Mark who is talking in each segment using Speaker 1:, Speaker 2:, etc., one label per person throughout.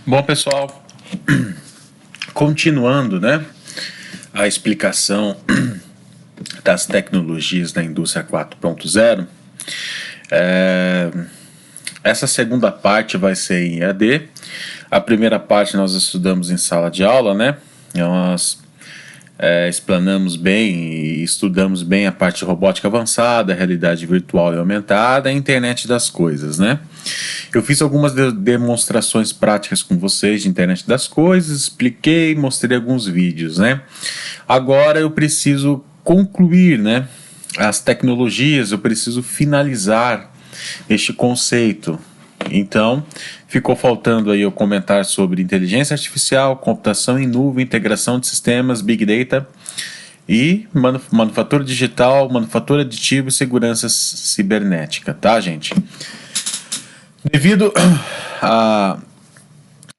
Speaker 1: Bom, pessoal, continuando, né, a explicação das tecnologias da indústria 4.0, essa segunda parte vai ser em EAD. A primeira parte nós estudamos em sala de aula, né? Nós explanamos bem e estudamos bem a parte de robótica avançada, realidade virtual e aumentada, a internet das coisas, né? Eu fiz algumas demonstrações práticas com vocês de internet das coisas, expliquei, mostrei alguns vídeos, né? Agora eu preciso concluir, né, as tecnologias, eu preciso finalizar este conceito. Então, ficou faltando aí eu comentar sobre inteligência artificial, computação em nuvem, integração de sistemas, Big Data e manufatura digital, manufatura aditiva e segurança cibernética, tá, gente? Devido a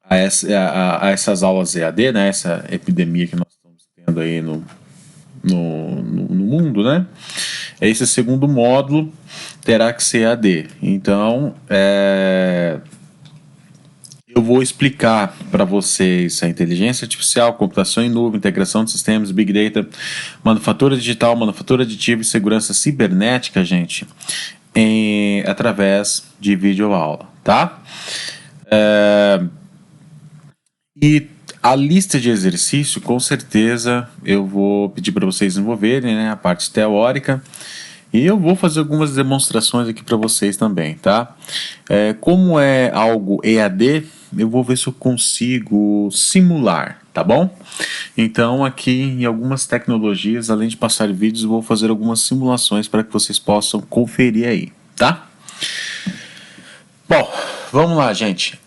Speaker 1: essas aulas EAD, né, essa epidemia que nós estamos tendo aí no mundo, né, esse segundo módulo terá que ser EAD. Então, eu vou explicar para vocês a inteligência artificial, computação em nuvem, integração de sistemas, Big Data, manufatura digital, manufatura aditiva e segurança cibernética, gente, através de videoaula, tá? E a lista de exercício, com certeza, eu vou pedir para vocês desenvolverem, né, a parte teórica. E eu vou fazer algumas demonstrações aqui para vocês também, tá? Como é algo EAD, eu vou ver se eu consigo simular, tá bom? Então, aqui em algumas tecnologias, além de passar vídeos, eu vou fazer algumas simulações para que vocês possam conferir aí, tá? Bom, vamos lá, gente.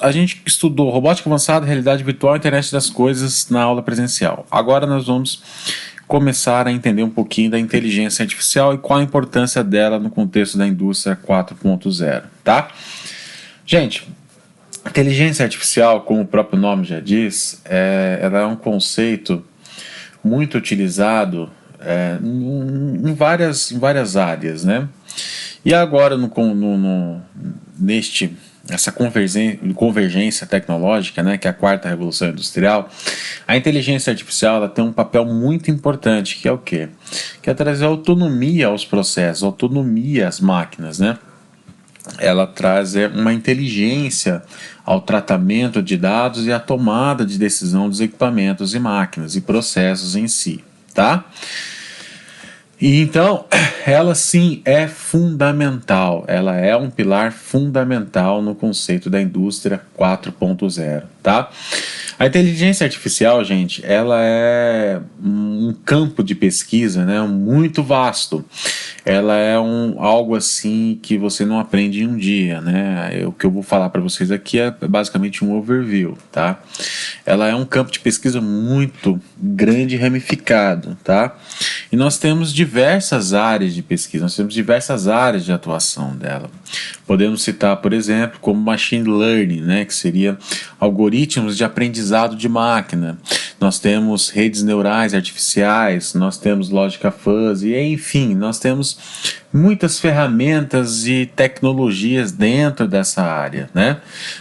Speaker 1: A gente estudou robótica avançada, realidade virtual, internet das coisas na aula presencial. Agora nós vamos começar a entender um pouquinho da inteligência artificial e qual a importância dela no contexto da indústria 4.0, tá? Gente, inteligência artificial, como o próprio nome já diz, ela é um conceito muito utilizado em várias áreas, né? E agora, essa convergência tecnológica, né, que é a quarta revolução industrial, a inteligência artificial ela tem um papel muito importante, que é o quê? Que é trazer autonomia aos processos, autonomia às máquinas, né? Ela traz uma inteligência ao tratamento de dados e à tomada de decisão dos equipamentos e máquinas e processos em si, tá? E então, ela sim é fundamental, ela é um pilar fundamental no conceito da indústria 4.0, tá? A inteligência artificial, gente, ela é um campo de pesquisa, né, muito vasto. Ela é algo assim que você não aprende em um dia, né? O que eu vou falar para vocês aqui é basicamente um overview, tá? Ela é um campo de pesquisa muito grande e ramificado, tá? E nós temos diversas áreas de pesquisa, nós temos diversas áreas de atuação dela. Podemos citar, por exemplo, como machine learning, né, que seria algoritmos de aprendizado de máquina. Nós temos redes neurais artificiais, nós temos lógica fuzzy, enfim, nós temos muitas ferramentas e tecnologias dentro dessa área, né?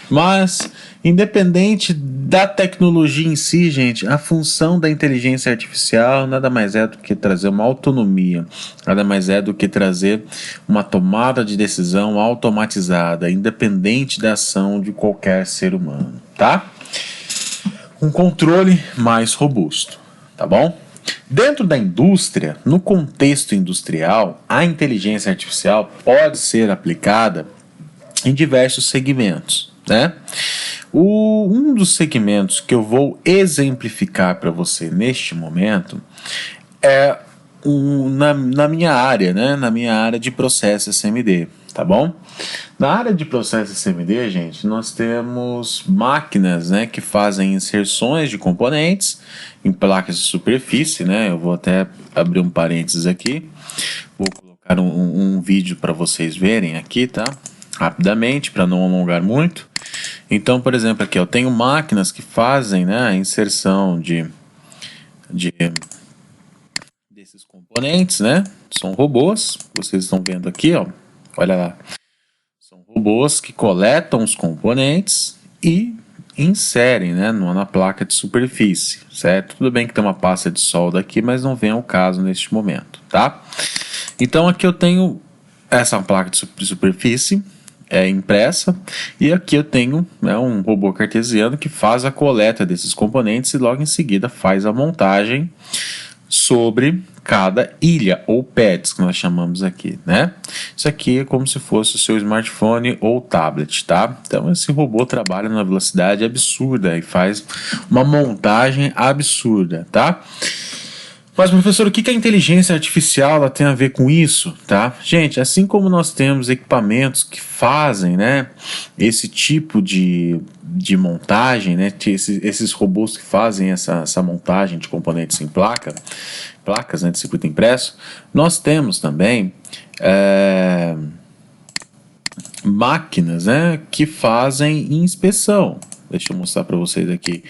Speaker 1: Mas, independente da tecnologia em si, gente, a função da inteligência artificial nada mais é do que trazer uma autonomia, nada mais é do que trazer uma tomada de decisão automatizada, independente da ação de qualquer ser humano, tá? Um controle mais robusto, tá bom? Dentro da indústria, no contexto industrial, a inteligência artificial pode ser aplicada em diversos segmentos, né? Um dos segmentos que eu vou exemplificar para você neste momento é na minha área, né? Na minha área de processo SMD, tá bom? Na área de processo SMD, gente, nós temos máquinas, né, que fazem inserções de componentes em placas de superfície, né? Eu vou até abrir um parênteses aqui, vou colocar um vídeo para vocês verem aqui, tá? Rapidamente, para não alongar muito. Então, por exemplo, aqui eu tenho máquinas que fazem, né, a inserção desses componentes, né? São robôs, vocês estão vendo aqui, ó. Olha lá. São robôs que coletam os componentes e inserem, né, na placa de superfície, certo? Tudo bem que tem uma pasta de solda aqui, mas não vem ao caso neste momento, tá? Então aqui eu tenho essa placa de superfície impressa, e aqui eu tenho, né, um robô cartesiano que faz a coleta desses componentes e logo em seguida faz a montagem sobre cada ilha ou pads que nós chamamos aqui, né? Isso aqui é como se fosse o seu smartphone ou tablet, tá? Então esse robô trabalha numa velocidade absurda e faz uma montagem absurda, tá? Mas, professor, o que a inteligência artificial ela tem a ver com isso, tá? Gente, assim como nós temos equipamentos que fazem, né, esse tipo de montagem, né, esses robôs que fazem essa montagem de componentes em placas, né, de circuito impresso, nós temos também máquinas, né, que fazem inspeção. Deixa eu mostrar para vocês aqui.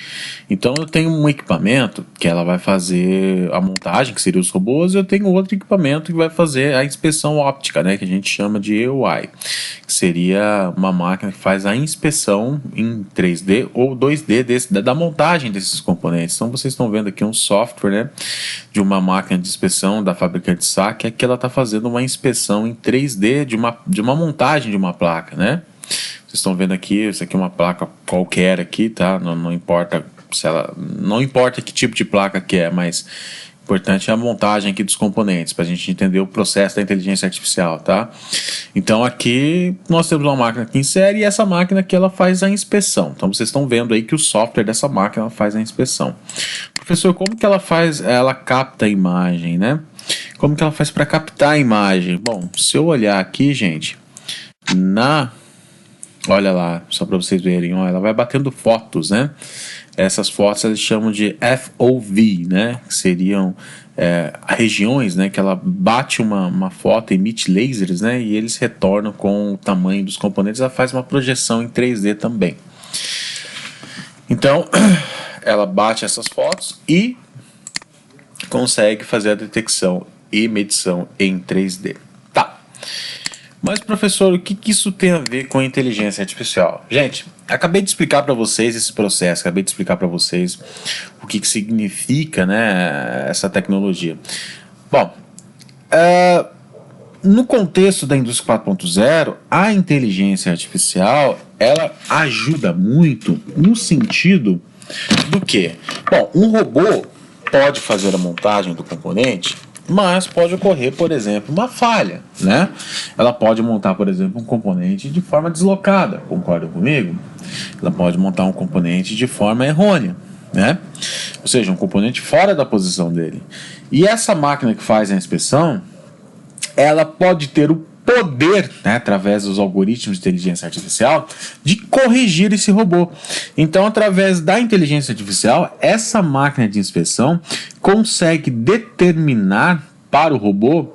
Speaker 1: Então eu tenho um equipamento que ela vai fazer a montagem, que seria os robôs, e eu tenho outro equipamento que vai fazer a inspeção óptica, né, que a gente chama de EUI, que seria uma máquina que faz a inspeção em 3D ou 2D da montagem desses componentes. Então vocês estão vendo aqui um software, né, de uma máquina de inspeção da fabricante SAC, é que ela está fazendo uma inspeção em 3D de uma montagem de uma placa, né? Vocês estão vendo aqui, isso aqui é uma placa qualquer aqui, tá? Não importa se ela, não importa que tipo de placa que é, mas importante é a montagem aqui dos componentes, para a gente entender o processo da inteligência artificial, tá? Então aqui nós temos uma máquina que insere e essa máquina que ela faz a inspeção. Então vocês estão vendo aí que o software dessa máquina faz a inspeção. Professor, como que ela faz? Ela capta a imagem, né? Como que ela faz para captar a imagem? Bom, se eu olhar aqui, gente, olha lá, só para vocês verem, ó, ela vai batendo fotos, né? Essas fotos eles chamam de FOV, né? Que seriam regiões, né? Que ela bate uma foto, emite lasers, né? E eles retornam com o tamanho dos componentes. Ela faz uma projeção em 3D também. Então, ela bate essas fotos e consegue fazer a detecção e medição em 3D. Tá. Mas, professor, o que isso tem a ver com a inteligência artificial? Gente, acabei de explicar para vocês esse processo, acabei de explicar para vocês o que significa, né, essa tecnologia. Bom, no contexto da indústria 4.0, a inteligência artificial, ela ajuda muito no sentido do quê? Bom, um robô pode fazer a montagem do componente, mas pode ocorrer, por exemplo, uma falha, né? Ela pode montar, por exemplo, um componente de forma deslocada, concorda comigo? Ela pode montar um componente de forma errônea, né? Ou seja, um componente fora da posição dele. E essa máquina que faz a inspeção, ela pode ter o poder, né, através dos algoritmos de inteligência artificial, de corrigir esse robô. Então, através da inteligência artificial, essa máquina de inspeção consegue determinar para o robô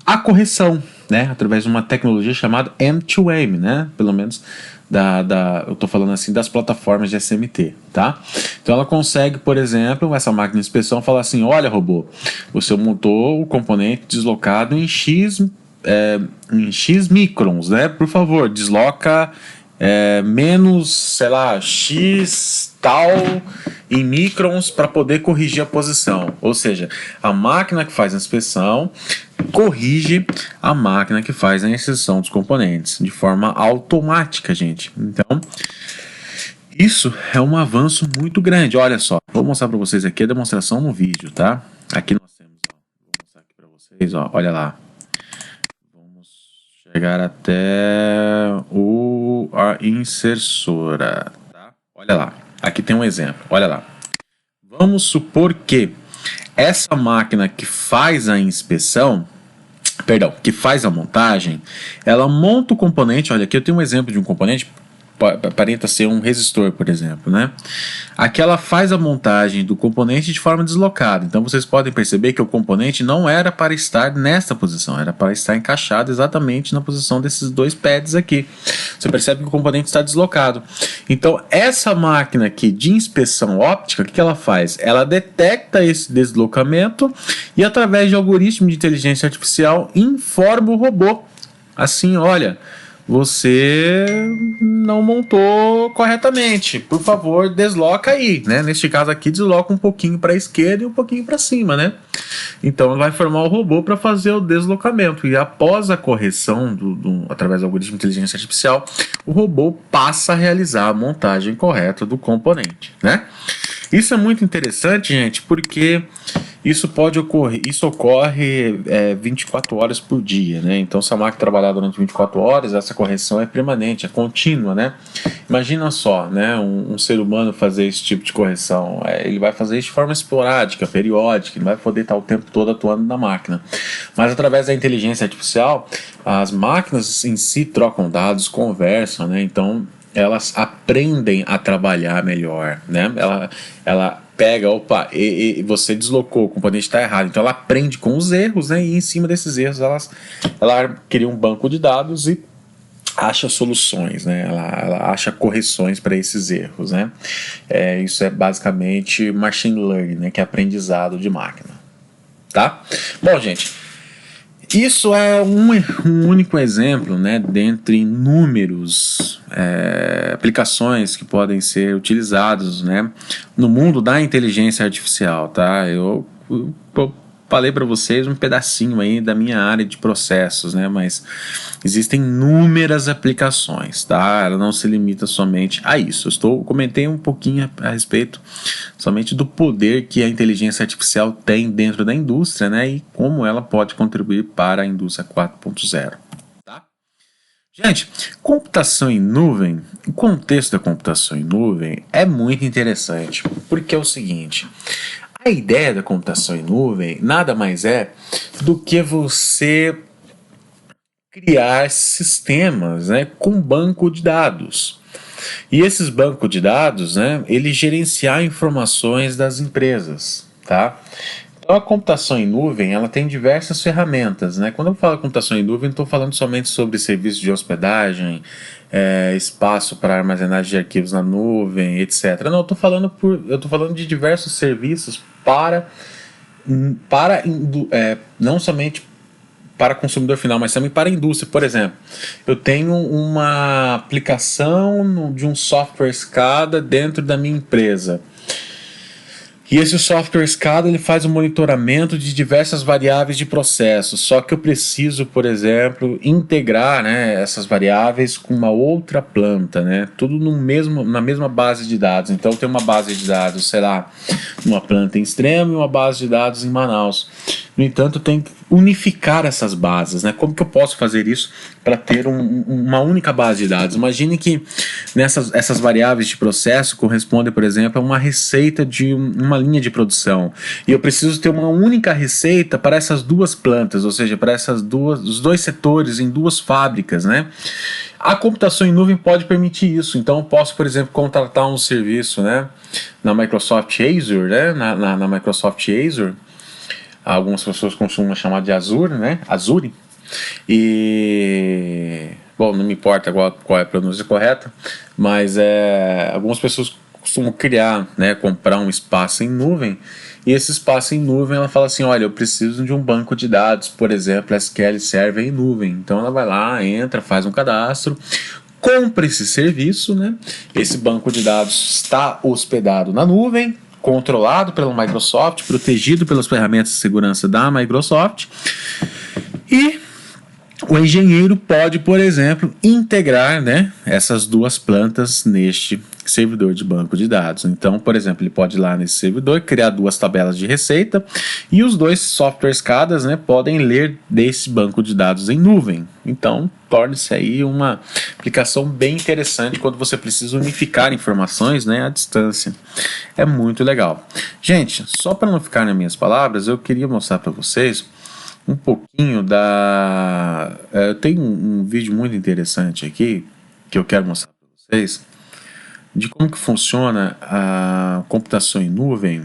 Speaker 1: a correção, né, através de uma tecnologia chamada M2M, né, pelo menos eu estou falando assim das plataformas de SMT, tá? Então ela consegue, por exemplo, essa máquina de inspeção falar assim: olha, robô, você montou o componente deslocado em X microns, né? Por favor, desloca menos, sei lá, X tal em microns para poder corrigir a posição. Ou seja, a máquina que faz a inspeção corrige a máquina que faz a inserção dos componentes de forma automática, gente. Então, isso é um avanço muito grande. Olha só, vou mostrar para vocês aqui a demonstração no vídeo, tá? Aqui nós temos, vou mostrar aqui para vocês, ó, olha lá. Vamos chegar até a insersora, tá? Olha lá, aqui tem um exemplo, olha lá. Vamos supor que essa máquina que faz a inspeção, que faz a montagem, ela monta o componente. Olha, aqui eu tenho um exemplo de um componente, aparenta ser um resistor, por exemplo, né? Aqui ela faz a montagem do componente de forma deslocada. Então vocês podem perceber que o componente não era para estar nesta posição, era para estar encaixado exatamente na posição desses dois pads aqui. Você percebe que o componente está deslocado. Então essa máquina aqui de inspeção óptica, o que ela faz? Ela detecta esse deslocamento e, através de algoritmo de inteligência artificial, informa o robô. Assim, olha, você não montou corretamente. Por favor, desloca aí, né? Neste caso aqui, desloca um pouquinho para a esquerda e um pouquinho para cima, né? Então vai formar o robô para fazer o deslocamento. E após a correção através do algoritmo de inteligência artificial, o robô passa a realizar a montagem correta do componente, né? Isso é muito interessante, gente, porque isso ocorre 24 horas por dia, né? Então, se a máquina trabalhar durante 24 horas, essa correção é permanente, é contínua, né? Imagina só, né? Um ser humano fazer esse tipo de correção. Ele vai fazer isso de forma esporádica, periódica, ele não vai poder estar o tempo todo atuando na máquina. Mas através da inteligência artificial, as máquinas em si trocam dados, conversam, né? Então, elas aprendem a trabalhar melhor, né? Ela pega, opa, e você deslocou, o componente está errado. Então ela aprende com os erros, né? E em cima desses erros ela cria um banco de dados e acha soluções, né? Ela acha correções para esses erros, né? Isso é basicamente machine learning, né? Que é aprendizado de máquina, tá? Bom, gente, isso é um único exemplo, né, dentre inúmeros aplicações que podem ser utilizados, né, no mundo da inteligência artificial, tá? Eu falei para vocês um pedacinho aí da minha área de processos, né, mas existem inúmeras aplicações, tá? Ela não se limita somente a isso. Comentei um pouquinho a respeito somente do poder que a inteligência artificial tem dentro da indústria, né, e como ela pode contribuir para a indústria 4.0. Tá? Gente, computação em nuvem, o contexto da computação em nuvem é muito interessante, porque é o seguinte: a ideia da computação em nuvem nada mais é do que você criar sistemas, né, com banco de dados. E esses bancos de dados, né, ele gerenciar informações das empresas, tá? Então a computação em nuvem, ela tem diversas ferramentas, né? Quando eu falo computação em nuvem, não estou falando somente sobre serviços de hospedagem, espaço para armazenagem de arquivos na nuvem, etc. Não, eu estou falando de diversos serviços não somente para consumidor final, mas também para a indústria. Por exemplo, eu tenho uma aplicação de um software SCADA dentro da minha empresa. E esse software SCADA ele faz o monitoramento de diversas variáveis de processo. Só que eu preciso, por exemplo, integrar, né, essas variáveis com uma outra planta, né, tudo na mesma base de dados. Então tem uma base de dados, sei lá, uma planta em Extremo e uma base de dados em Manaus. No entanto, tem que unificar essas bases, né? Como que eu posso fazer isso para ter uma única base de dados? Imagine que essas variáveis de processo correspondem, por exemplo, a uma receita de uma linha de produção. E eu preciso ter uma única receita para essas duas plantas, ou seja, para os dois setores em duas fábricas, né? A computação em nuvem pode permitir isso. Então eu posso, por exemplo, contratar um serviço, né, na Microsoft Azure, né, na Microsoft Azure. Algumas pessoas costumam chamar de Azure, né? Azure. E, bom, não me importa qual é a pronúncia correta, mas algumas pessoas costumam criar, né, comprar um espaço em nuvem, e esse espaço em nuvem ela fala assim: olha, eu preciso de um banco de dados, por exemplo, SQL Server em nuvem. Então ela vai lá, entra, faz um cadastro, compra esse serviço, né? Esse banco de dados está hospedado na nuvem, controlado pela Microsoft, protegido pelas ferramentas de segurança da Microsoft, e o engenheiro pode, por exemplo, integrar, né, essas duas plantas neste servidor de banco de dados. Então, por exemplo, ele pode ir lá nesse servidor, criar duas tabelas de receita, e os dois softwares SCADAs, né, podem ler desse banco de dados em nuvem. Então, torna-se aí uma aplicação bem interessante quando você precisa unificar informações, né, à distância. É muito legal. Gente, só para não ficar nas minhas palavras, eu queria mostrar para vocês um pouquinho eu tenho um vídeo muito interessante aqui que eu quero mostrar para vocês de como que funciona a computação em nuvem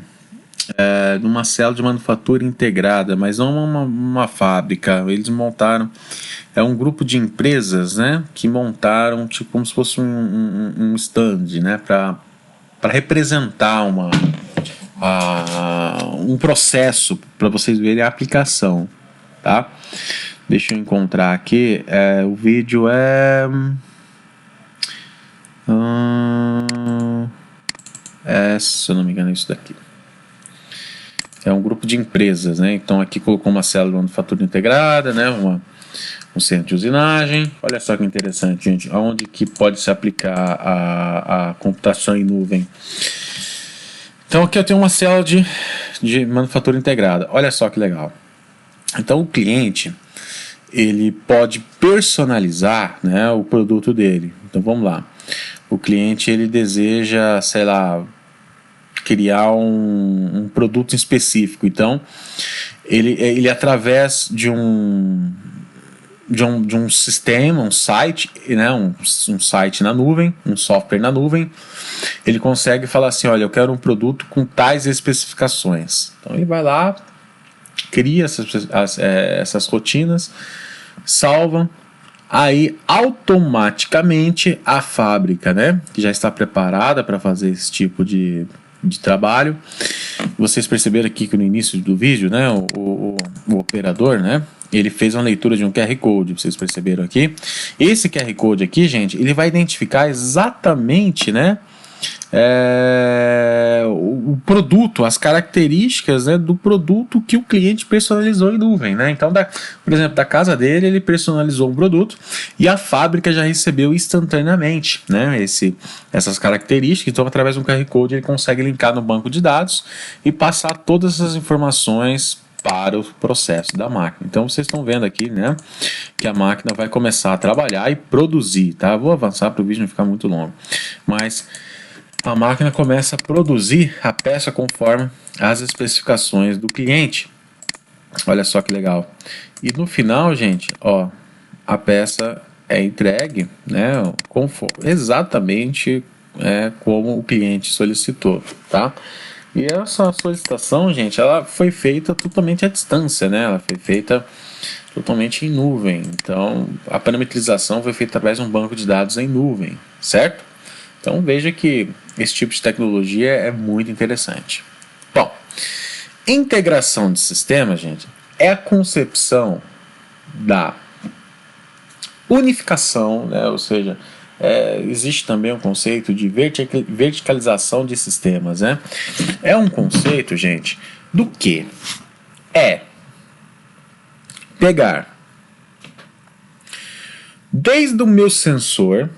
Speaker 1: numa célula de manufatura integrada, mas não uma fábrica. Eles montaram, um grupo de empresas, né, que montaram tipo como se fosse um stand, né, para representar um processo para vocês verem a aplicação, tá? Deixa eu encontrar aqui. O vídeo se eu não me engano, é isso daqui. É um grupo de empresas, né? Então aqui colocou uma célula de manufatura integrada, né? Um centro de usinagem. Olha só que interessante, gente. Onde que pode se aplicar a computação em nuvem? Então aqui eu tenho uma célula de manufatura integrada. Olha só que legal. Então o cliente, ele pode personalizar, né, o produto dele. Então vamos lá. O cliente, ele deseja, sei lá, criar um produto específico. Então ele através de um sistema, um site, né, um site na nuvem, um software na nuvem, ele consegue falar assim, olha, eu quero um produto com tais especificações. Então ele vai lá, cria essas rotinas, salva, aí automaticamente a fábrica, né, que já está preparada para fazer esse tipo de trabalho. Vocês perceberam aqui que no início do vídeo, né, o operador, né, ele fez uma leitura de um QR Code, vocês perceberam aqui. Esse QR Code aqui, gente, ele vai identificar exatamente, né, o produto, as características, né, do produto que o cliente personalizou em nuvem, né? Então, por exemplo, da casa dele, ele personalizou um produto e a fábrica já recebeu instantaneamente, né, essas características. Então, através de um QR Code, ele consegue linkar no banco de dados e passar todas essas informações para o processo da máquina. Então vocês estão vendo aqui, né, que a máquina vai começar a trabalhar e produzir, tá? Vou avançar para o vídeo não ficar muito longo, mas a máquina começa a produzir a peça conforme as especificações do cliente. Olha só que legal. E no final, gente, ó, a peça é entregue, né, exatamente como o cliente solicitou, tá? E essa solicitação, gente, ela foi feita totalmente à distância, né? Ela foi feita totalmente em nuvem. Então, a parametrização foi feita através de um banco de dados em nuvem, certo? Então, veja que esse tipo de tecnologia é muito interessante. Bom, integração de sistemas, gente, é a concepção da unificação, né? Ou seja, existe também um conceito de verticalização de sistemas, né? É um conceito, gente, do que pegar desde o meu sensor,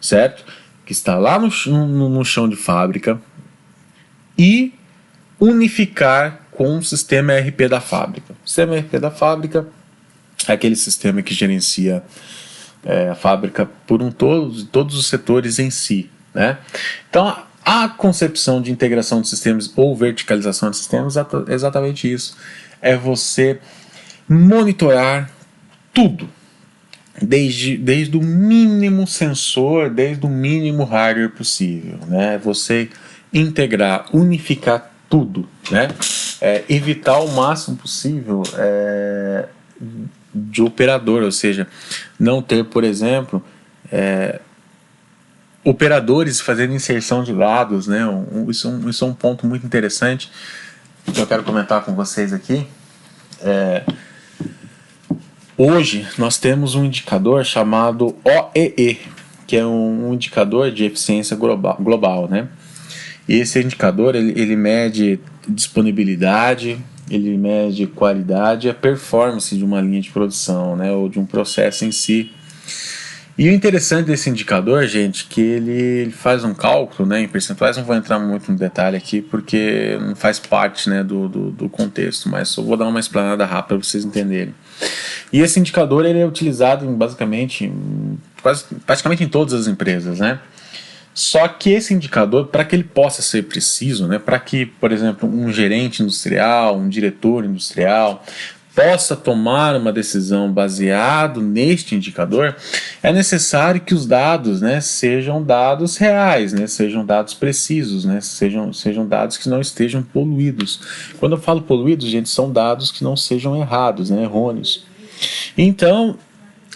Speaker 1: certo? Que está lá no chão de fábrica e unificar com o sistema ERP da fábrica. O sistema ERP da fábrica é aquele sistema que gerencia a fábrica por todos os setores em si, né? Então, a concepção de integração de sistemas ou verticalização de sistemas é exatamente isso. É você monitorar tudo, desde o mínimo sensor, desde o mínimo hardware possível, né? Você integrar, unificar tudo, né? Evitar o máximo possível de operador, ou seja, não ter, por exemplo, operadores fazendo inserção de dados, né? Isso é um ponto muito interessante que eu quero comentar com vocês aqui. Hoje nós temos um indicador chamado OEE, que é um indicador de eficiência global, né? E esse indicador ele mede disponibilidade, ele mede qualidade e a performance de uma linha de produção, né, ou de um processo em si. E o interessante desse indicador, gente, que ele faz um cálculo, né, em percentuais. Não vou entrar muito no detalhe aqui porque não faz parte, né, do contexto, mas só vou dar uma explanada rápida para vocês entenderem. E esse indicador ele é utilizado praticamente em todas as empresas, né? Só que esse indicador, para que ele possa ser preciso, né, para que, por exemplo, um gerente industrial, um diretor industrial possa tomar uma decisão baseado neste indicador, é necessário que os dados, né, sejam dados reais, né, sejam dados precisos, né, sejam dados que não estejam poluídos. Quando eu falo poluídos, gente, são dados que não sejam errados, né, errôneos. Então,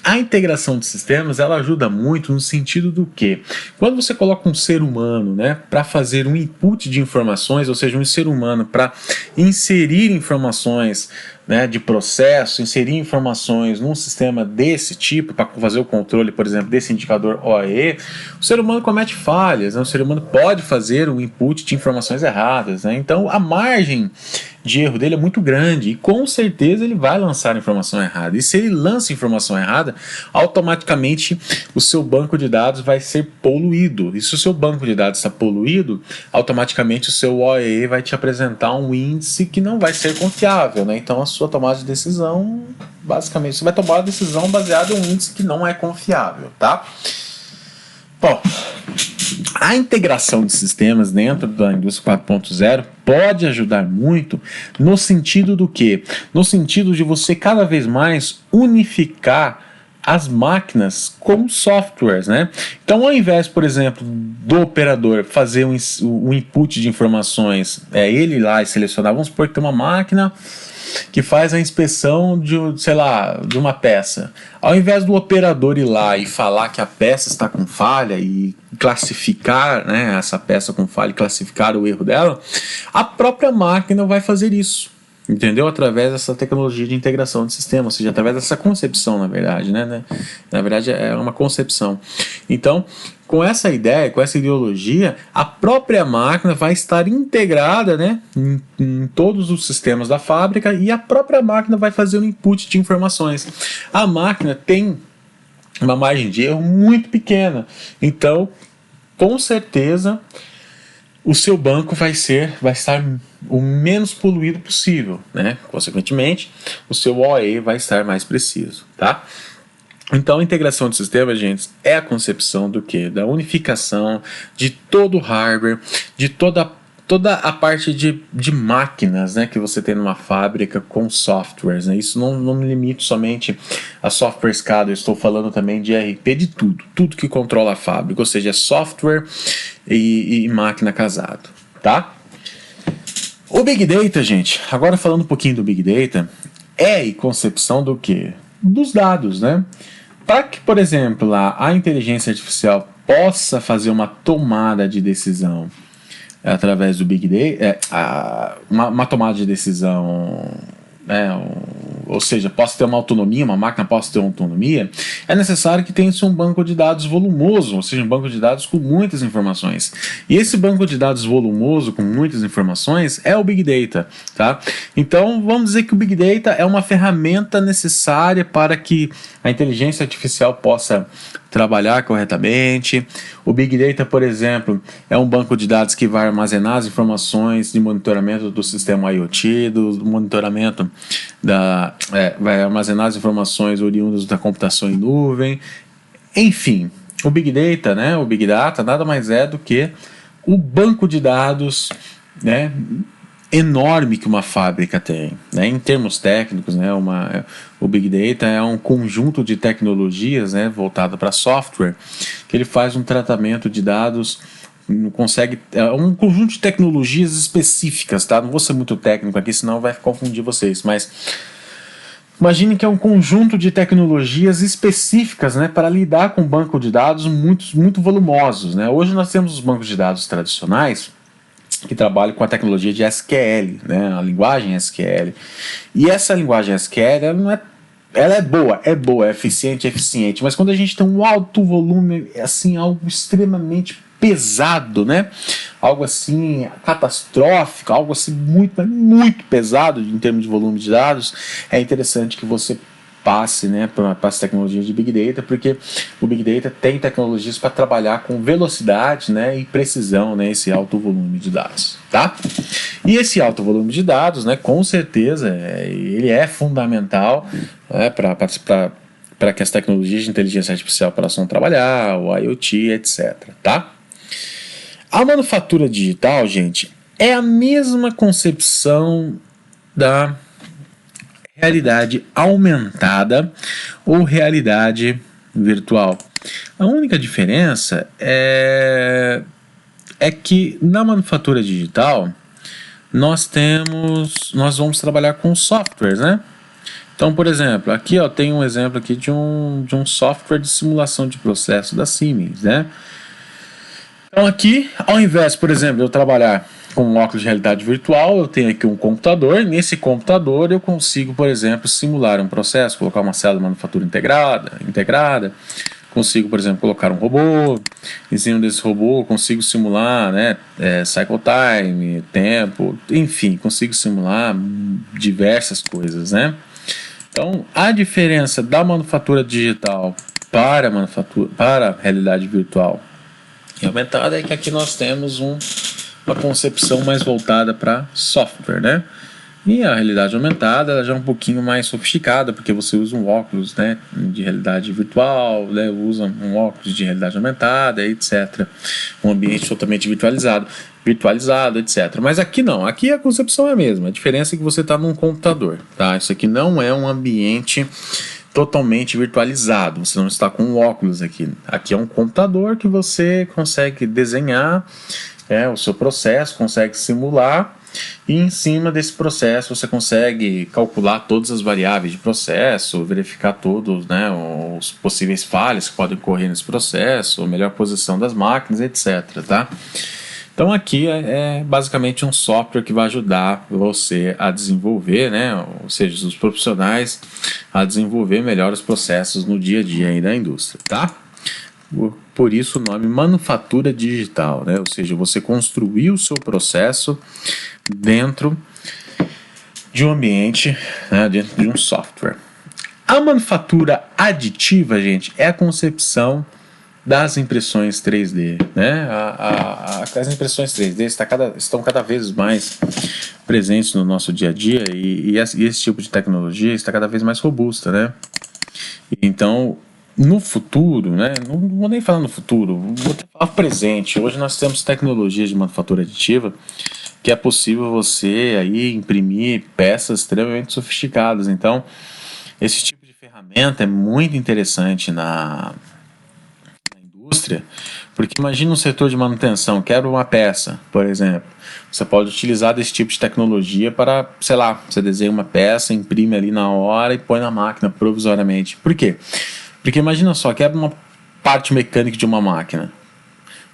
Speaker 1: A integração de sistemas, ela ajuda muito no sentido do que, quando você coloca um ser humano, né, para fazer um input de informações, ou seja, um ser humano para inserir informações, né, de processo, inserir informações num sistema desse tipo, para fazer o controle, por exemplo, desse indicador OAE, o ser humano comete falhas, né, o ser humano pode fazer um input de informações erradas, né, então a margem de erro dele é muito grande e com certeza ele vai lançar informação errada. E se ele lança informação errada, automaticamente o seu banco de dados vai ser poluído. E se o seu banco de dados está poluído, automaticamente o seu OE vai te apresentar um índice que não vai ser confiável, né? Então a sua tomada de decisão, basicamente, você vai tomar uma decisão baseada em um índice que não é confiável, tá? Bom, a integração de sistemas dentro da indústria 4.0 pode ajudar muito no sentido do quê? No sentido de você cada vez mais unificar as máquinas com softwares, né? Então, ao invés, por exemplo, do operador fazer um input de informações, ele ir lá e selecionar, vamos supor que tem uma máquina que faz a inspeção de, sei lá, de uma peça. Ao invés do operador ir lá e falar que a peça está com falha e classificar, né, essa peça com falha e classificar o erro dela, a própria máquina vai fazer isso. Entendeu? Através dessa tecnologia de integração de sistema, ou seja, através dessa concepção, na verdade, né? Na verdade, é uma concepção. Então, com essa ideia, com essa ideologia, a própria máquina vai estar integrada, né, em todos os sistemas da fábrica e a própria máquina vai fazer o input de informações. A máquina tem uma margem de erro muito pequena, então, com certeza, o seu banco vai estar o menos poluído possível, né? Consequentemente, o seu OE vai estar mais preciso, tá? Então, a integração de sistemas, gente, é a concepção do quê? Da unificação de todo o hardware, de toda a parte de máquinas, né, que você tem numa fábrica com softwares, né? Isso não me limito somente a software SCADA, eu estou falando também de ERP, de tudo que controla a fábrica, ou seja, software e máquina casado, tá? O Big Data, gente, agora falando um pouquinho do Big Data, é a concepção do quê? Dos dados, né? Para que, por exemplo, a inteligência artificial possa fazer uma tomada de decisão através do Big Data, uma tomada de decisão, ou seja, possa ter uma autonomia, uma máquina possa ter uma autonomia, é necessário que tenha um banco de dados volumoso, ou seja, um banco de dados com muitas informações. E esse banco de dados volumoso com muitas informações é o Big Data, tá? Então, vamos dizer que o Big Data é uma ferramenta necessária para que a inteligência artificial possa trabalhar corretamente. O Big Data, por exemplo, é um banco de dados que vai armazenar as informações de monitoramento do sistema IoT, do monitoramento vai armazenar as informações oriundas da computação em nuvem. Enfim, o Big Data, né, o Big Data nada mais é do que o banco de dados, né, enorme que uma fábrica tem, né? Em termos técnicos, né? O Big Data é um conjunto de tecnologias, né, voltado para software, que ele faz um tratamento de dados, é um conjunto de tecnologias específicas, tá? Não vou ser muito técnico aqui, senão vai confundir vocês, mas imagine que é um conjunto de tecnologias específicas, né, para lidar com um banco de dados muito volumosos, né? Hoje nós temos os bancos de dados tradicionais que trabalham com a tecnologia de SQL, né, a linguagem SQL. E essa linguagem SQL, ela é boa, é eficiente, mas quando a gente tem um alto volume, assim, algo extremamente pesado, né, algo assim catastrófico, algo assim muito pesado em termos de volume de dados, é interessante que você passe, né, para as tecnologias de Big Data, porque o Big Data tem tecnologias para trabalhar com velocidade, né, e precisão, né, esse alto volume de dados, tá? E esse alto volume de dados, né, com certeza, ele é fundamental, né, para que as tecnologias de inteligência artificial possam trabalhar, o IoT, etc, tá? A manufatura digital, gente, é a mesma concepção da realidade aumentada ou realidade virtual. A única diferença é que na manufatura digital nós vamos trabalhar com softwares, né? Então, por exemplo, aqui ó, tem um exemplo aqui de um software de simulação de processo da Siemens, né? Então aqui, ao invés, por exemplo, de eu trabalhar com um óculos de realidade virtual, eu tenho aqui um computador. Nesse computador eu consigo, por exemplo, simular um processo, colocar uma célula de manufatura integrada. Consigo, por exemplo, colocar um robô. Em cima desse robô eu consigo simular, né, cycle time, tempo, enfim, consigo simular diversas coisas, né? Então, a diferença da manufatura digital para a realidade virtual e aumentada é que aqui nós temos uma concepção mais voltada para software, né? E a realidade aumentada ela já é um pouquinho mais sofisticada, porque você usa um óculos, né, de realidade virtual, né, usa um óculos de realidade aumentada, etc. Um ambiente totalmente virtualizado, etc. Mas aqui não, aqui a concepção é a mesma. A diferença é que você está num computador, tá? Isso aqui não é um ambiente totalmente virtualizado. Você não está com um óculos aqui. Aqui é um computador que você consegue desenhar o seu processo, consegue simular. E em cima desse processo você consegue calcular todas as variáveis de processo, verificar todos, né, os possíveis falhas que podem ocorrer nesse processo, a melhor posição das máquinas, etc. Tá? Então aqui é basicamente um software que vai ajudar você a desenvolver, né, ou seja, os profissionais a desenvolver melhor os processos no dia a dia aí da indústria. Tá? Por isso o nome manufatura digital, né? Ou seja, você construir o seu processo dentro de um ambiente, né, dentro de um software. A manufatura aditiva, gente, é a concepção das impressões 3D, né? As impressões 3D estão cada vez mais presentes no nosso dia a dia e esse tipo de tecnologia está cada vez mais robusta, né? Então, no futuro, né? Não vou nem falar no futuro, vou falar presente. Hoje nós temos tecnologias de manufatura aditiva que é possível você aí imprimir peças extremamente sofisticadas. Então, esse tipo de ferramenta é muito interessante na indústria, porque imagina um setor de manutenção, quebra uma peça, por exemplo. Você pode utilizar desse tipo de tecnologia para, sei lá, você desenha uma peça, imprime ali na hora e põe na máquina provisoriamente. Por quê? Porque imagina só, quebra uma parte mecânica de uma máquina.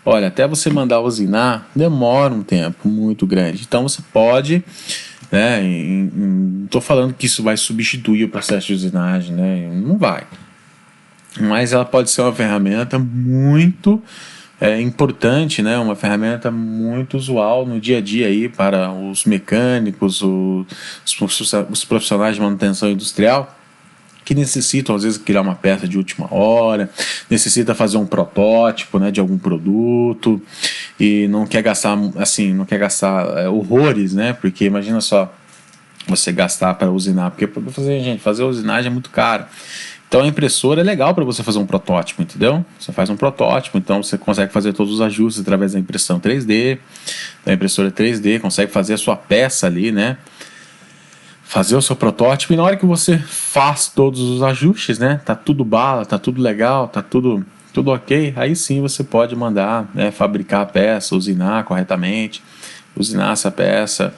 Speaker 1: Olha, até você mandar usinar, demora um tempo muito grande. Então você pode, né, não estou falando que isso vai substituir o processo de usinagem, né, não vai. Mas ela pode ser uma ferramenta muito importante, né, uma ferramenta muito usual no dia a dia aí para os mecânicos, os profissionais de manutenção industrial, que necessitam às vezes criar uma peça de última hora, necessita fazer um protótipo, né, de algum produto e não quer gastar horrores, né? Porque imagina só você gastar para usinar, porque para fazer usinagem é muito caro. Então a impressora é legal para você fazer um protótipo, entendeu? Você faz um protótipo, então você consegue fazer todos os ajustes através da impressão 3D, da impressora 3D, consegue fazer a sua peça ali, né? Fazer o seu protótipo e na hora que você faz todos os ajustes, né, tá tudo bala, tá tudo legal, tá tudo ok, aí sim você pode mandar, né, fabricar a peça, usinar corretamente, usinar essa peça,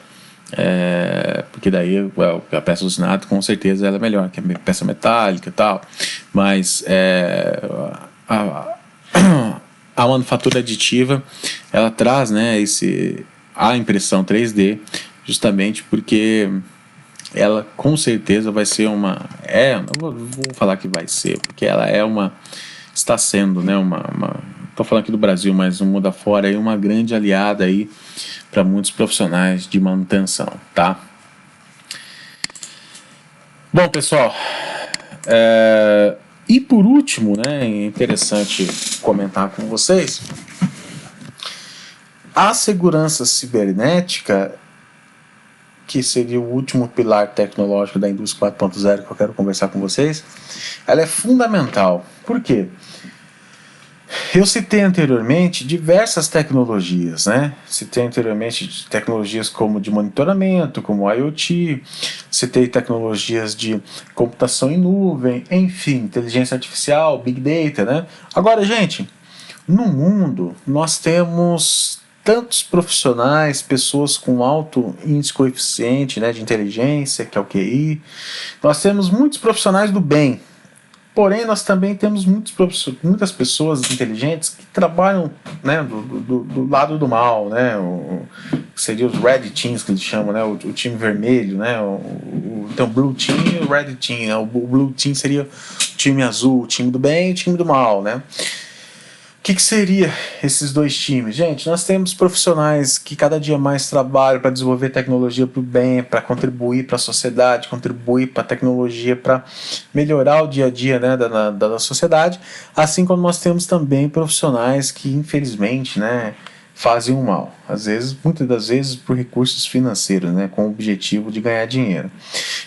Speaker 1: porque daí a peça usinada com certeza ela é melhor que a peça metálica e tal, mas a manufatura aditiva ela traz, né, a impressão 3D justamente porque ela com certeza vai ser não vou falar que vai ser, porque ela está sendo, né, tô falando aqui do Brasil, mas no mundo afora, aí uma grande aliada aí para muitos profissionais de manutenção, tá? Bom, pessoal, e por último, né, é interessante comentar com vocês, a segurança cibernética, que seria o último pilar tecnológico da indústria 4.0 que eu quero conversar com vocês, ela é fundamental. Por quê? Eu citei anteriormente diversas tecnologias, né? Citei anteriormente tecnologias como de monitoramento, como IoT, citei tecnologias de computação em nuvem, enfim, inteligência artificial, Big Data, né? Agora, gente, no mundo nós temos tantos profissionais, pessoas com alto índice coeficiente, né, de inteligência, que é o QI. Nós temos muitos profissionais do bem. Porém, nós também temos muitas pessoas inteligentes que trabalham, né, do lado do mal, né, seria os Red Teams que eles chamam, né, o time vermelho, né, então o Blue Team e o Red Team, né, o Blue Team seria o time azul, o time do bem e o time do mal, né. O que seria esses dois times? Gente, nós temos profissionais que cada dia mais trabalham para desenvolver tecnologia para o bem, para contribuir para a sociedade, contribuir para a tecnologia, para melhorar o dia a dia, né, da sociedade, assim como nós temos também profissionais que, infelizmente, né, fazem o mal. Às vezes, muitas das vezes, por recursos financeiros, né, com o objetivo de ganhar dinheiro.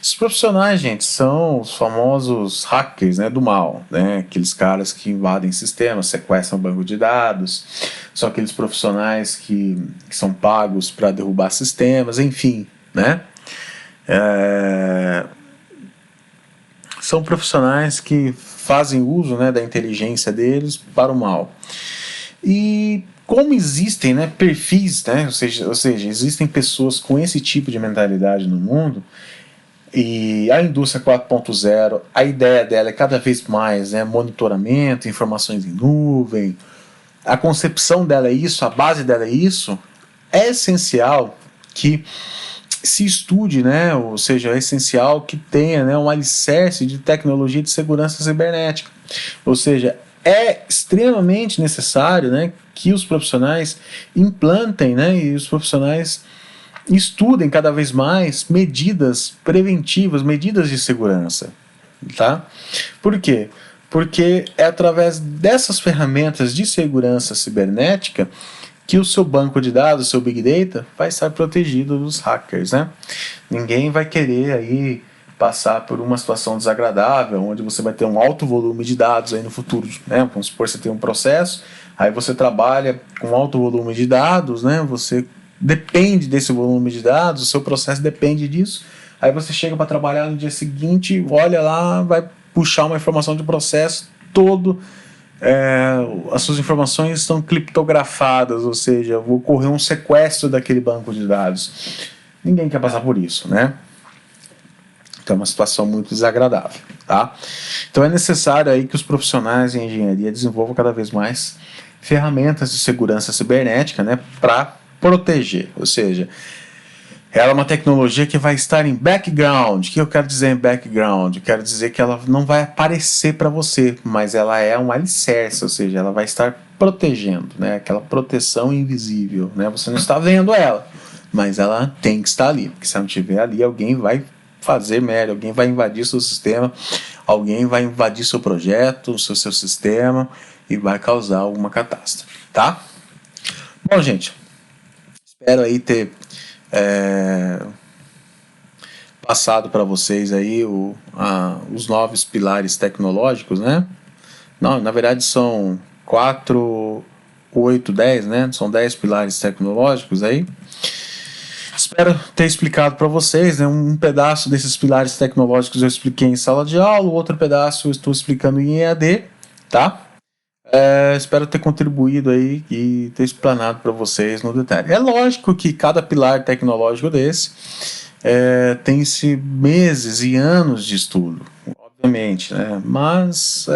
Speaker 1: Esses profissionais, gente, são os famosos hackers, né, do mal, né, aqueles caras que invadem sistemas, sequestram banco de dados, são aqueles profissionais que são pagos para derrubar sistemas, enfim, né. São profissionais que fazem uso, né, da inteligência deles para o mal. E como existem, né, perfis, né, ou seja, existem pessoas com esse tipo de mentalidade no mundo, e a indústria 4.0, a ideia dela é cada vez mais, né, monitoramento, informações em nuvem, a concepção dela é isso, a base dela é isso, é essencial que se estude, né, ou seja, é essencial que tenha, né, um alicerce de tecnologia de segurança cibernética, ou seja, é extremamente necessário, né, que os profissionais implantem, né, e os profissionais estudem cada vez mais medidas preventivas, medidas de segurança, tá? Por quê? Porque é através dessas ferramentas de segurança cibernética que o seu banco de dados, o seu Big Data, vai estar protegido dos hackers, né? Ninguém vai querer aí passar por uma situação desagradável, onde você vai ter um alto volume de dados aí no futuro, né? Vamos supor que você tem um processo, aí você trabalha com alto volume de dados, né? Você depende desse volume de dados, o seu processo depende disso, aí você chega para trabalhar no dia seguinte, olha lá, vai puxar uma informação de processo todo, as suas informações estão criptografadas, ou seja, vai ocorrer um sequestro daquele banco de dados. Ninguém quer passar por isso, né? Então é uma situação muito desagradável, tá? Então é necessário aí que os profissionais em engenharia desenvolvam cada vez mais ferramentas de segurança cibernética, né, para proteger, ou seja, ela é uma tecnologia que vai estar em background. O que eu quero dizer em background? Eu quero dizer que ela não vai aparecer para você, mas ela é um alicerce, ou seja, ela vai estar protegendo, né, aquela proteção invisível, né, você não está vendo ela, mas ela tem que estar ali, porque se ela não estiver ali, alguém vai fazer merda, alguém vai invadir seu sistema, alguém vai invadir seu projeto, seu sistema e vai causar alguma catástrofe, tá? Bom, gente, espero aí ter passado para vocês aí os novos pilares tecnológicos, né? Não, na verdade são 4, 8, 10, né? São 10 pilares tecnológicos aí. Espero ter explicado para vocês, né, um pedaço desses pilares tecnológicos eu expliquei em sala de aula, o outro pedaço eu estou explicando em EAD, tá? Espero ter contribuído aí e ter explanado para vocês no detalhe. É lógico que cada pilar tecnológico desse tem-se meses e anos de estudo, obviamente, né? Mas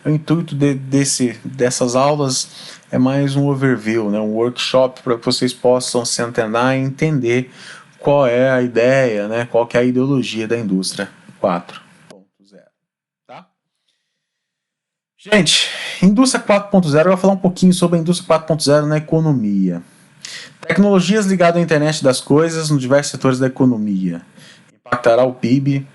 Speaker 1: o intuito dessas aulas é mais um overview, né? Um workshop para que vocês possam se antenar e entender qual é a ideia, né? Qual que é a ideologia da indústria 4.0. Tá? Gente, indústria 4.0, eu vou falar um pouquinho sobre a indústria 4.0 na economia. Tecnologias ligadas à internet das coisas nos diversos setores da economia. Impactará o PIB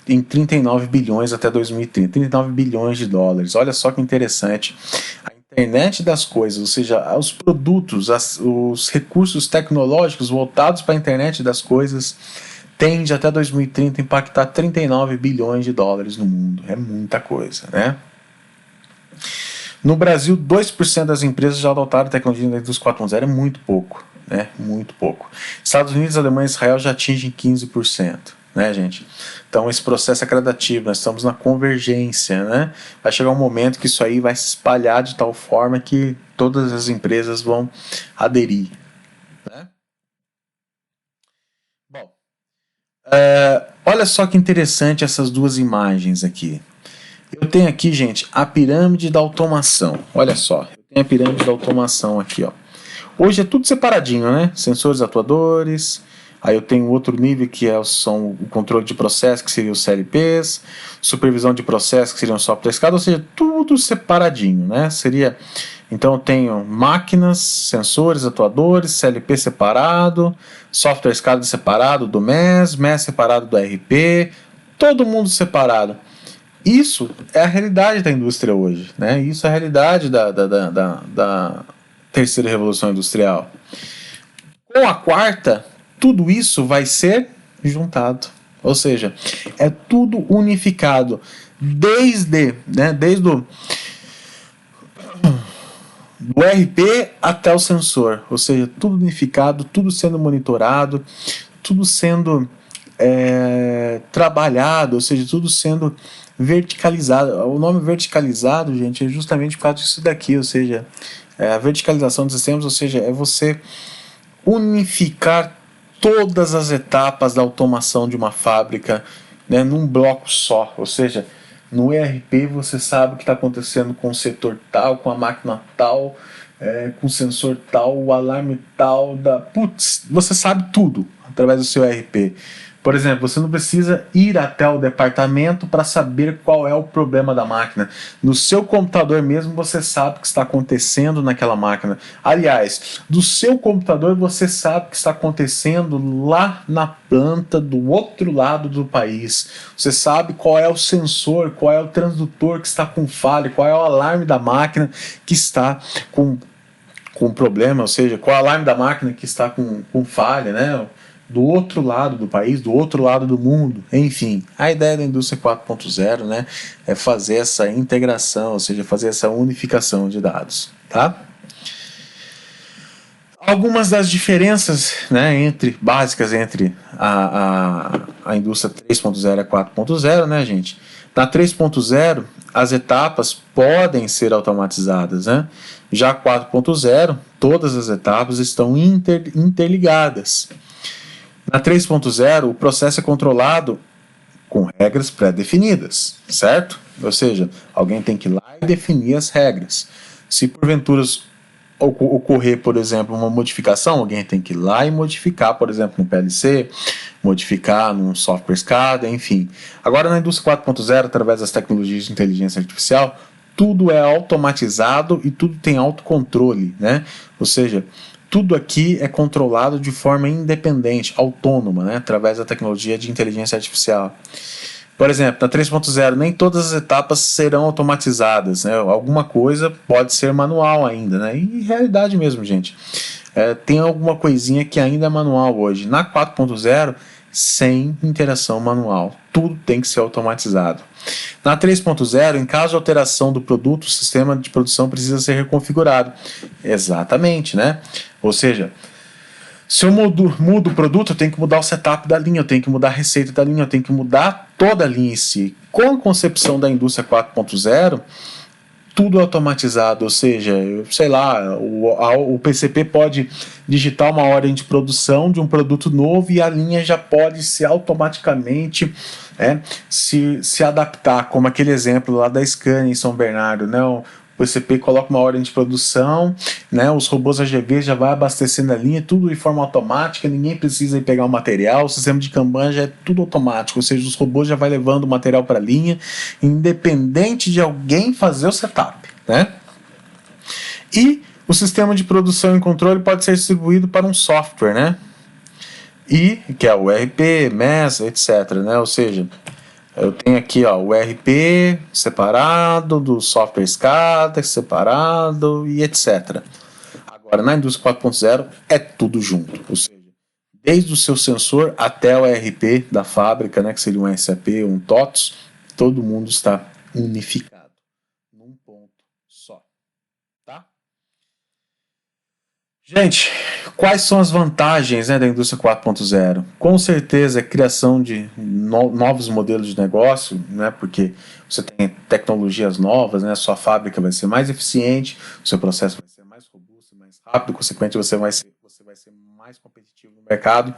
Speaker 1: em 39 bilhões até 2030. 39 bilhões de dólares. Olha só que interessante. A internet das coisas, ou seja, os produtos, os recursos tecnológicos voltados para a internet das coisas, tende até 2030 impactar 39 bilhões de dólares no mundo. É muita coisa, né? No Brasil, 2% das empresas já adotaram a tecnologia da indústria 4.0, é muito pouco, né? Muito pouco. Estados Unidos, Alemanha e Israel já atingem 15%. né, gente? Então esse processo é gradativo, nós estamos na convergência, né? Vai chegar um momento que isso aí vai se espalhar de tal forma que todas as empresas vão aderir, né? Bom, olha só que interessante essas duas imagens aqui. Eu tenho aqui, gente, a pirâmide da automação. Olha só, eu tenho a pirâmide da automação aqui, ó. Hoje é tudo separadinho, né? Sensores atuadores. Aí eu tenho outro nível que são o controle de processo, que seria os CLPs, supervisão de processo, que seria um software escada, ou seja, tudo separadinho, né? Seria. Então eu tenho máquinas, sensores, atuadores, CLP separado, software escada separado do MES separado do RP, todo mundo separado. Isso é a realidade da indústria hoje, né? Isso é a realidade da terceira revolução industrial. Com a quarta, tudo isso vai ser juntado. Ou seja, é tudo unificado. Desde do RP até o sensor. Ou seja, tudo unificado, tudo sendo monitorado, tudo sendo trabalhado, ou seja, tudo sendo verticalizado. O nome verticalizado, gente, é justamente por causa disso daqui, ou seja, a verticalização dos sistemas, ou seja, é você unificar todas as etapas da automação de uma fábrica, né, num bloco só, ou seja, no ERP você sabe o que está acontecendo com o setor tal, com a máquina tal, com o sensor tal, o alarme tal, você sabe tudo através do seu ERP. Por exemplo, você não precisa ir até o departamento para saber qual é o problema da máquina. No seu computador mesmo você sabe o que está acontecendo naquela máquina. Aliás, do seu computador você sabe o que está acontecendo lá na planta do outro lado do país. Você sabe qual é o sensor, qual é o transdutor que está com falha, qual é o alarme da máquina que está com problema, ou seja, qual é o alarme da máquina que está com falha, né? Do outro lado do país, do outro lado do mundo, enfim. A ideia da indústria 4.0, né, é fazer essa integração, ou seja, fazer essa unificação de dados, tá? Algumas das diferenças, né, básicas entre a indústria 3.0 e a 4.0, né, gente? Na 3.0, as etapas podem ser automatizadas, né? Já 4.0, todas as etapas estão interligadas. Na 3.0, o processo é controlado com regras pré-definidas, certo? Ou seja, alguém tem que ir lá e definir as regras. Se porventura ocorrer, por exemplo, uma modificação, alguém tem que ir lá e modificar, por exemplo, no PLC, modificar num software SCADA, enfim. Agora, na indústria 4.0, através das tecnologias de inteligência artificial, tudo é automatizado e tudo tem autocontrole, né? Ou seja, tudo aqui é controlado de forma independente, autônoma, né? Através da tecnologia de inteligência artificial. Por exemplo, na 3.0, nem todas as etapas serão automatizadas, né? Alguma coisa pode ser manual ainda, né? E realidade mesmo, gente. Tem alguma coisinha que ainda é manual hoje. Na 4.0, sem interação manual. Tudo tem que ser automatizado. Na 3.0, em caso de alteração do produto, o sistema de produção precisa ser reconfigurado. Exatamente, né? Ou seja, se eu mudo o produto, eu tenho que mudar o setup da linha, eu tenho que mudar a receita da linha, eu tenho que mudar toda a linha em si. Com a concepção da indústria 4.0, tudo automatizado, ou seja, sei lá, o PCP pode digitar uma ordem de produção de um produto novo e a linha já pode se automaticamente se adaptar, como aquele exemplo lá da Scania em São Bernardo, né? O PCP coloca uma ordem de produção, né? Os robôs AGV já vai abastecendo a linha, tudo de forma automática, ninguém precisa ir pegar o material, o sistema de Kanban já é tudo automático, ou seja, os robôs já vai levando o material para a linha, independente de alguém fazer o setup, né? E o sistema de produção e controle pode ser distribuído para um software, né? E que é o ERP, MES, etc, né? Ou seja, eu tenho aqui ó, o ERP separado, do software SCADA separado e etc. Agora, na indústria 4.0 é tudo junto, ou seja, desde o seu sensor até o ERP da fábrica, né, que seria um SAP, um TOTS, todo mundo está unificado num ponto só, tá? Gente, Quais são as vantagens, né, da indústria 4.0? Com certeza, a criação de novos modelos de negócio, né, porque você tem tecnologias novas, né, a sua fábrica vai ser mais eficiente, o seu processo vai ser mais robusto, mais rápido, consequentemente você vai ser mais competitivo no mercado.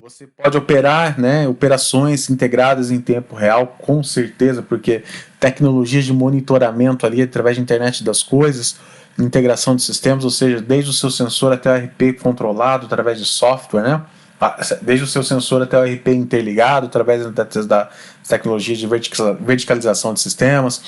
Speaker 1: Você pode operar, né, operações integradas em tempo real, com certeza, porque tecnologias de monitoramento ali através da internet das coisas, integração de sistemas, ou seja, desde o seu sensor até o RP controlado através de software, né? Desde o seu sensor até o RP interligado através da tecnologia de verticalização de sistemas,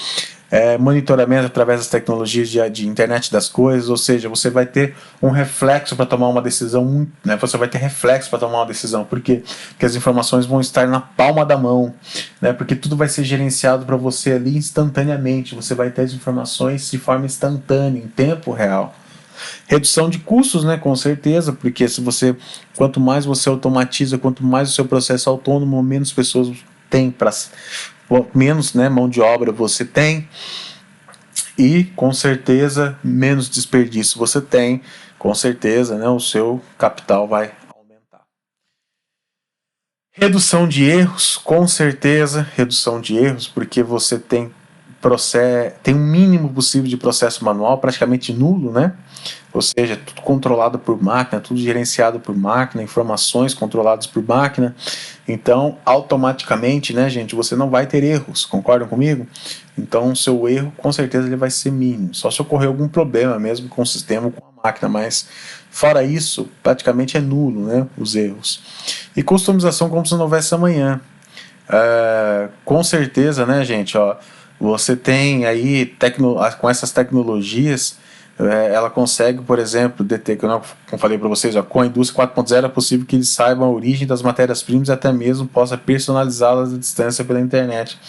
Speaker 1: monitoramento através das tecnologias de internet das coisas, ou seja, você vai ter um reflexo para tomar uma decisão, né? Você vai ter reflexo para tomar uma decisão, porque as informações vão estar na palma da mão, né? Porque tudo vai ser gerenciado para você ali instantaneamente, você vai ter as informações de forma instantânea, em tempo real. Redução de custos, né, com certeza, porque quanto mais você automatiza, quanto mais o seu processo é autônomo, menos pessoas tem menos, né, mão de obra você tem, e com certeza menos desperdício você tem, com certeza, né, o seu capital vai aumentar. Redução de erros, com certeza, redução de erros, porque você tem um mínimo possível de processo manual, praticamente nulo, né? Ou seja, tudo controlado por máquina, tudo gerenciado por máquina, informações controladas por máquina. Então, automaticamente, né, gente, você não vai ter erros, concordam comigo? Então, o seu erro, com certeza, ele vai ser mínimo. Só se ocorrer algum problema mesmo com o sistema ou com a máquina, mas fora isso, praticamente é nulo, né, os erros. E customização como se não houvesse amanhã. Com certeza, né, gente, ó, você tem aí, com essas tecnologias, ela consegue, por exemplo, detectar, como falei para vocês, ó, com a indústria 4.0 é possível que eles saibam a origem das matérias-primas e até mesmo possa personalizá-las à distância pela internet.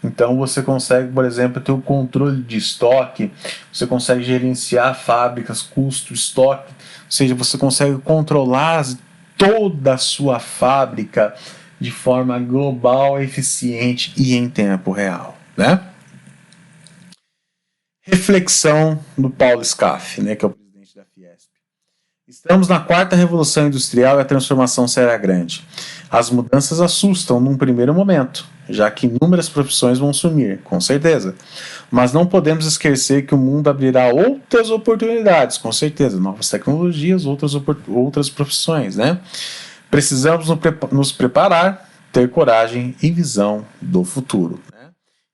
Speaker 1: Então você consegue, por exemplo, ter o controle de estoque, você consegue gerenciar fábricas, custo, estoque, ou seja, você consegue controlar toda a sua fábrica de forma global, eficiente e em tempo real, né? Reflexão do Paulo Scaff, né, que é o presidente da Fiesp. Estamos na quarta revolução industrial e a transformação será grande. As mudanças assustam num primeiro momento, já que inúmeras profissões vão sumir, com certeza. Mas não podemos esquecer que o mundo abrirá outras oportunidades, com certeza, novas tecnologias, outras profissões, né? Precisamos nos preparar, ter coragem e visão do futuro.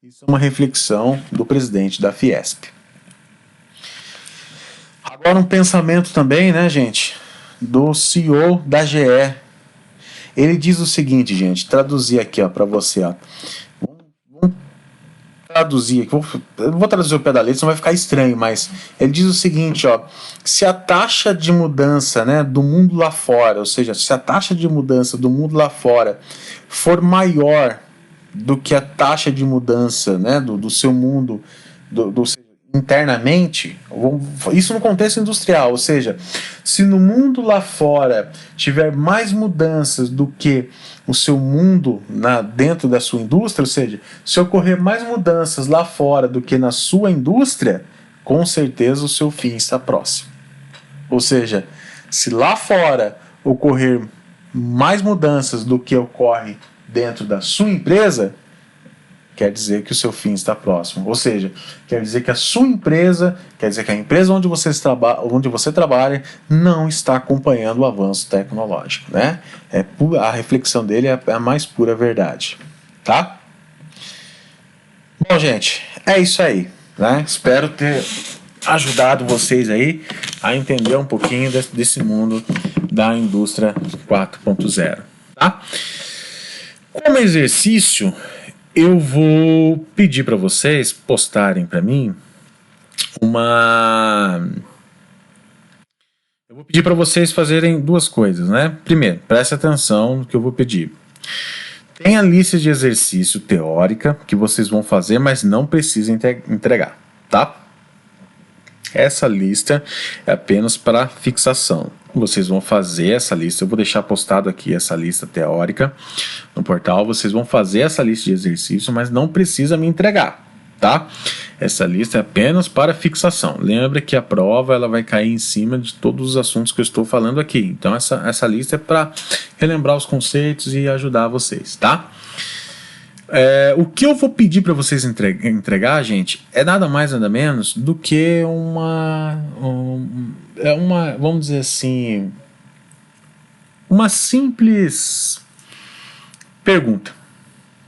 Speaker 1: Isso é uma reflexão do presidente da Fiesp. Agora um pensamento também, né, gente, do CEO da GE. Ele diz o seguinte, gente, traduzir aqui, ó, para você, ó. Vamos traduzir aqui, eu vou traduzir o pé da letra, senão vai ficar estranho, mas ele diz o seguinte, ó, se a taxa de mudança, né, do mundo lá fora, ou seja, se a taxa de mudança do mundo lá fora for maior do que a taxa de mudança, né, do seu mundo internamente, isso no contexto industrial, ou seja, se no mundo lá fora tiver mais mudanças do que o seu mundo dentro da sua indústria, ou seja, se ocorrer mais mudanças lá fora do que na sua indústria, com certeza o seu fim está próximo. Ou seja, se lá fora ocorrer mais mudanças do que ocorre dentro da sua empresa, quer dizer que o seu fim está próximo. Ou seja, quer dizer que a sua empresa, quer dizer que a empresa onde você trabalha não está acompanhando o avanço tecnológico, né? A reflexão dele é a mais pura verdade, tá? Bom, gente, é isso aí, né? Espero ter ajudado vocês aí a entender um pouquinho desse mundo da indústria 4.0, tá? Como exercício, eu vou pedir para vocês postarem para mim Eu vou pedir para vocês fazerem duas coisas, né? Primeiro, preste atenção no que eu vou pedir. Tem a lista de exercício teórica que vocês vão fazer, mas não precisam entregar, tá? Essa lista é apenas para fixação. Vocês vão fazer essa lista, eu vou deixar postado aqui essa lista teórica no portal. Vocês vão fazer essa lista de exercícios, mas não precisa me entregar, tá? Essa lista é apenas para fixação. Lembra que a prova ela vai cair em cima de todos os assuntos que eu estou falando aqui. Então essa lista é para relembrar os conceitos e ajudar vocês, tá? O que eu vou pedir para vocês entregar, gente, é nada mais nada menos do que vamos dizer assim, uma simples pergunta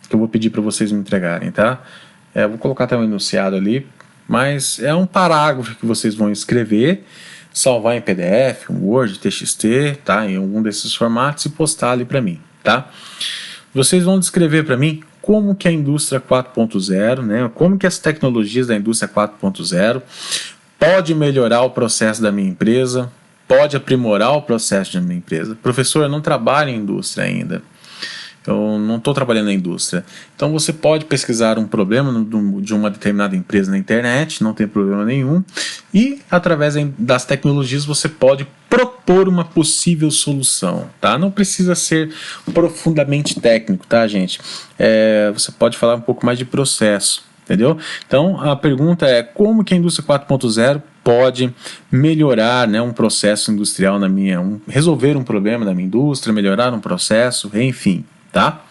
Speaker 1: que eu vou pedir para vocês me entregarem, tá? Eu vou colocar até um enunciado ali, mas é um parágrafo que vocês vão escrever, salvar em PDF, um Word, TXT, tá? Em algum desses formatos e postar ali para mim, tá? Vocês vão descrever para mim como que a indústria 4.0, né? Como que as tecnologias da indústria 4.0 pode melhorar o processo da minha empresa, pode aprimorar o processo da minha empresa. Professor, eu não trabalho em indústria ainda. Eu não estou trabalhando na indústria. Então você pode pesquisar um problema de uma determinada empresa na internet, não tem problema nenhum, e através das tecnologias você pode propor uma possível solução, tá? Não precisa ser profundamente técnico, tá, gente? Você pode falar um pouco mais de processo, entendeu? Então a pergunta é como que a indústria 4.0 pode melhorar, né, um processo industrial resolver um problema na minha indústria, melhorar um processo, enfim. Tá?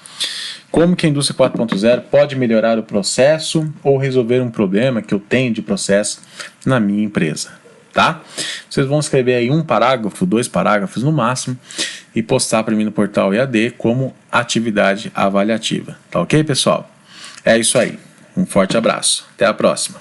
Speaker 1: Como que a indústria 4.0 pode melhorar o processo ou resolver um problema que eu tenho de processo na minha empresa, tá? Vocês vão escrever aí um parágrafo, 2 parágrafos no máximo e postar para mim no portal EAD como atividade avaliativa, tá ok, pessoal? É isso aí, um forte abraço, até a próxima.